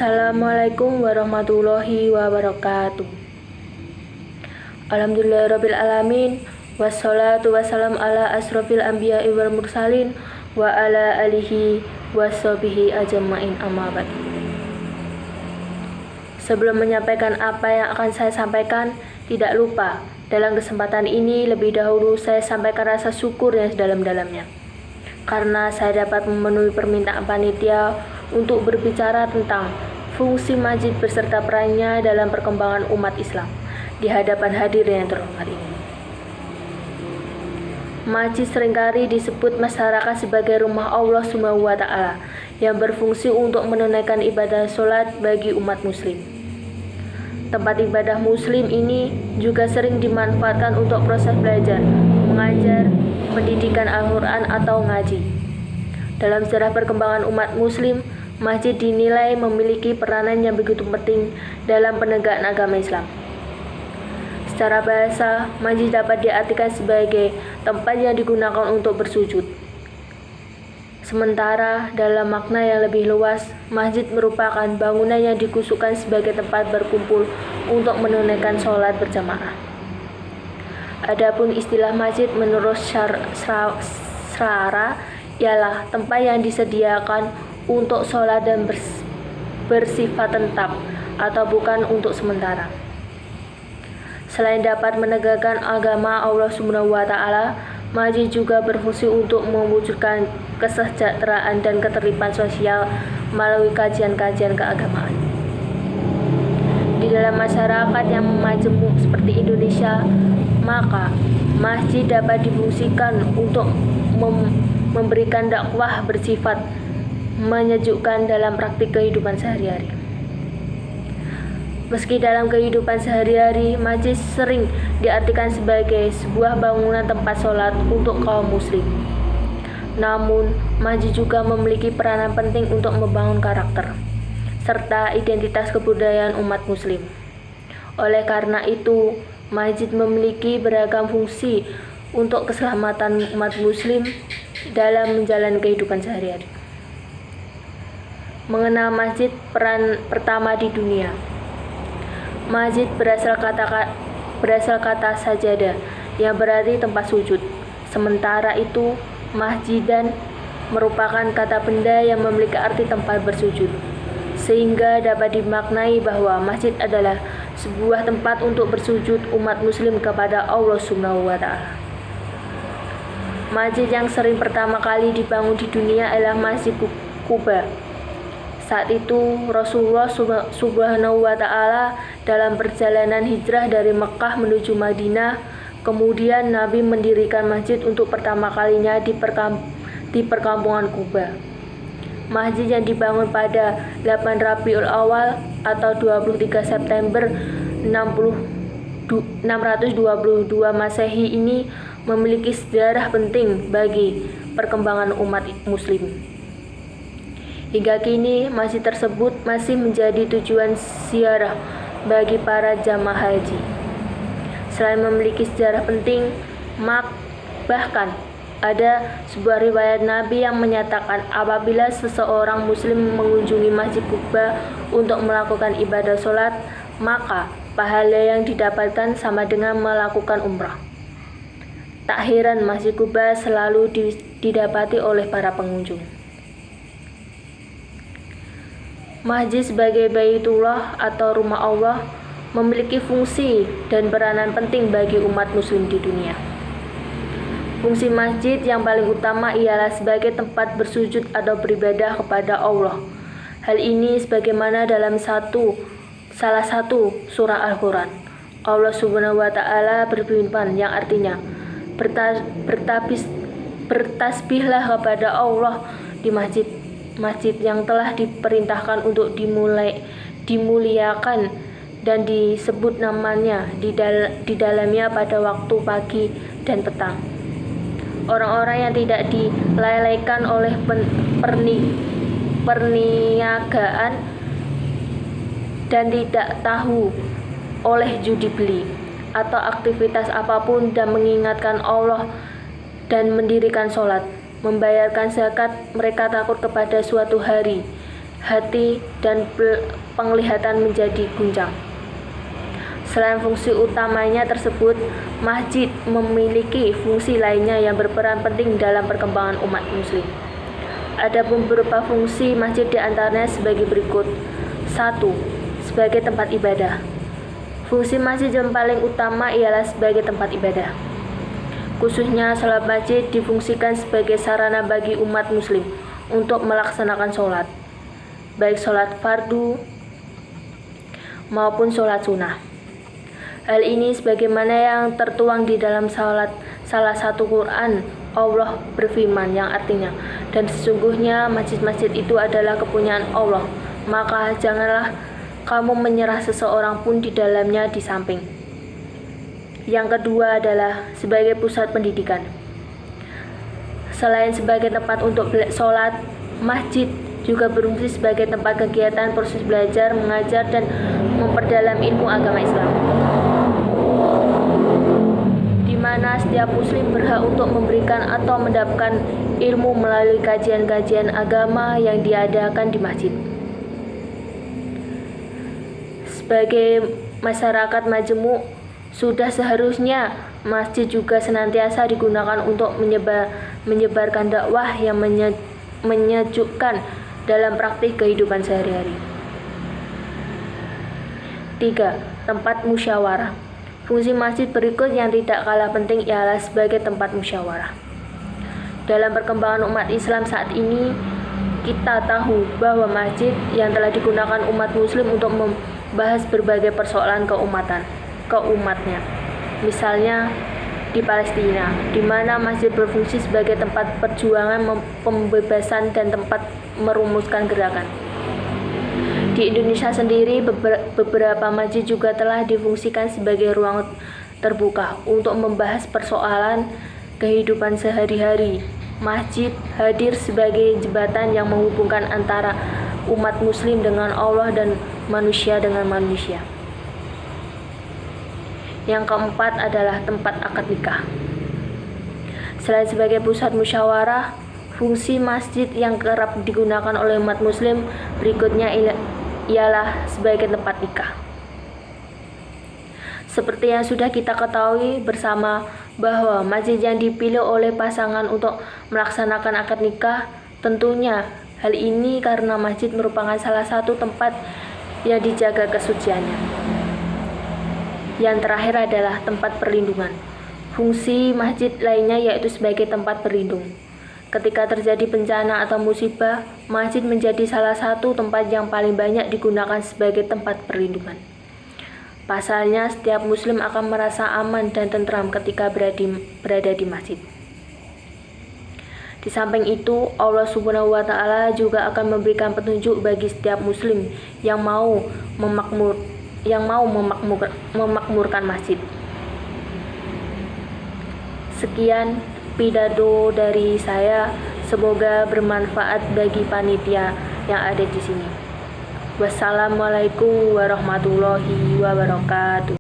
Assalamualaikum warahmatullahi wabarakatuh. Alhamdulillahirabbil alamin, wassalatu wassalam ala asrofil anbiya'i wal mursalin wa ala alihi washabihi ajmain, amma ba'd. Sebelum menyampaikan apa yang akan saya sampaikan, tidak lupa dalam kesempatan ini lebih dahulu saya sampaikan rasa syukur yang sedalam-dalamnya karena saya dapat memenuhi permintaan panitia untuk berbicara tentang fungsi masjid beserta perannya dalam perkembangan umat Islam di hadapan hadirin yang terhormat ini. Masjid seringkali disebut masyarakat sebagai rumah Allah Subhanahu wa Ta'ala yang berfungsi untuk menunaikan ibadah sholat bagi umat muslim. Tempat ibadah muslim ini juga sering dimanfaatkan untuk proses belajar, mengajar, pendidikan Al-Quran atau ngaji. Dalam sejarah perkembangan umat muslim, masjid dinilai memiliki peranan yang begitu penting dalam penegakan agama Islam. Secara bahasa, masjid dapat diartikan sebagai tempat yang digunakan untuk bersujud. Sementara dalam makna yang lebih luas, masjid merupakan bangunan yang dikhususkan sebagai tempat berkumpul untuk menunaikan sholat berjamaah. Adapun istilah masjid menurut syara ialah tempat yang disediakan untuk sholat dan bersifat tetap atau bukan untuk sementara. Selain dapat menegakkan agama Allah Subhanahu wa Ta'ala, masjid juga berfungsi untuk mewujudkan kesejahteraan dan keterlibatan sosial melalui kajian-kajian keagamaan. Di dalam masyarakat yang majemuk seperti Indonesia, maka masjid dapat difungsikan untuk memberikan dakwah bersifat menyejukkan dalam praktik kehidupan sehari-hari. Meski dalam kehidupan sehari-hari, masjid sering diartikan sebagai sebuah bangunan tempat sholat untuk kaum muslim. Namun, masjid juga memiliki peranan penting untuk membangun karakter serta identitas kebudayaan umat muslim. Oleh karena itu, masjid memiliki beragam fungsi untuk keselamatan umat muslim dalam menjalani kehidupan sehari-hari. Mengenal masjid, peran pertama di dunia. Masjid berasal kata sajadah yang berarti tempat sujud. Sementara itu, masjidan merupakan kata benda yang memiliki arti tempat bersujud, sehingga dapat dimaknai bahwa masjid adalah sebuah tempat untuk bersujud umat muslim kepada Allah Subhanahu wa Ta'ala. Masjid yang sering pertama kali dibangun di dunia adalah Masjid Quba. Saat itu Rasulullah Subhanahu wa Ta'ala dalam perjalanan hijrah dari Mekah menuju Madinah, kemudian Nabi mendirikan masjid untuk pertama kalinya di perkampungan Quba. Masjid yang dibangun pada 8 Rabiul Awal atau 23 September 622 Masehi ini memiliki sejarah penting bagi perkembangan umat muslim. Hingga kini, masjid tersebut masih menjadi tujuan ziarah bagi para jamaah haji. Selain memiliki sejarah penting, bahkan ada sebuah riwayat Nabi yang menyatakan apabila seseorang muslim mengunjungi Masjid Quba untuk melakukan ibadah sholat, maka pahala yang didapatkan sama dengan melakukan umrah. Tak heran Masjid Quba selalu didapati oleh para pengunjung. Masjid sebagai Baitullah atau rumah Allah memiliki fungsi dan peranan penting bagi umat muslim di dunia. Fungsi masjid yang paling utama ialah sebagai tempat bersujud atau beribadah kepada Allah. Hal ini sebagaimana dalam salah satu surah Al-Quran. Allah Subhanahu wa Ta'ala berfirman yang artinya, bertasbihlah kepada Allah di masjid yang telah diperintahkan untuk dimuliakan dan disebut namanya di dalamnya pada waktu pagi dan petang. Orang-orang yang tidak dilalaikan oleh perniagaan dan tidak tahu oleh judi beli atau aktivitas apapun dan mengingatkan Allah dan mendirikan sholat, membayarkan zakat, mereka takut kepada suatu hari hati, dan penglihatan menjadi guncang. Selain fungsi utamanya tersebut, masjid memiliki fungsi lainnya yang berperan penting dalam perkembangan umat muslim. Ada beberapa fungsi masjid diantaranya sebagai berikut. 1. Sebagai tempat ibadah. Fungsi masjid yang paling utama ialah sebagai tempat ibadah. Khususnya salat masjid difungsikan sebagai sarana bagi umat muslim untuk melaksanakan sholat, baik sholat fardu maupun sholat sunnah. Hal ini sebagaimana yang tertuang di dalam salah satu Quran. Allah berfirman yang artinya, dan sesungguhnya masjid-masjid itu adalah kepunyaan Allah, maka janganlah kamu menyerah seseorang pun di dalamnya di samping. Yang kedua adalah sebagai pusat pendidikan. Selain sebagai tempat untuk sholat, masjid juga berfungsi sebagai tempat kegiatan proses belajar, mengajar, dan memperdalam ilmu agama Islam, di mana setiap muslim berhak untuk memberikan atau mendapatkan ilmu melalui kajian-kajian agama yang diadakan di masjid. Sebagai masyarakat majemuk, sudah seharusnya masjid juga senantiasa digunakan untuk menyebarkan dakwah yang menyejukkan dalam praktik kehidupan sehari-hari. 3. Tempat musyawarah. Fungsi masjid berikut yang tidak kalah penting ialah sebagai tempat musyawarah. Dalam perkembangan umat Islam saat ini, kita tahu bahwa masjid yang telah digunakan umat muslim untuk membahas berbagai persoalan keumatnya. Misalnya di Palestina, di mana masjid berfungsi sebagai tempat perjuangan pembebasan dan tempat merumuskan gerakan. Di Indonesia sendiri, beberapa masjid juga telah difungsikan sebagai ruang terbuka untuk membahas persoalan kehidupan sehari-hari. Masjid hadir sebagai jembatan yang menghubungkan antara umat muslim dengan Allah dan manusia dengan manusia. Yang keempat adalah tempat akad nikah. Selain sebagai pusat musyawarah, fungsi masjid yang kerap digunakan oleh umat muslim berikutnya ialah sebagai tempat nikah. Seperti yang sudah kita ketahui bersama bahwa masjid yang dipilih oleh pasangan untuk melaksanakan akad nikah, tentunya hal ini karena masjid merupakan salah satu tempat yang dijaga kesuciannya. Yang terakhir adalah tempat perlindungan. Fungsi masjid lainnya yaitu sebagai tempat berlindung. Ketika terjadi bencana atau musibah, masjid menjadi salah satu tempat yang paling banyak digunakan sebagai tempat perlindungan. Pasalnya, setiap muslim akan merasa aman dan tentram ketika berada di masjid. Di samping itu, Allah Subhanahu wa Ta'ala juga akan memberikan petunjuk bagi setiap muslim yang mau memakmurkan masjid. Sekian pidato dari saya, semoga bermanfaat bagi panitia yang ada di sini. Wassalamualaikum warahmatullahi wabarakatuh.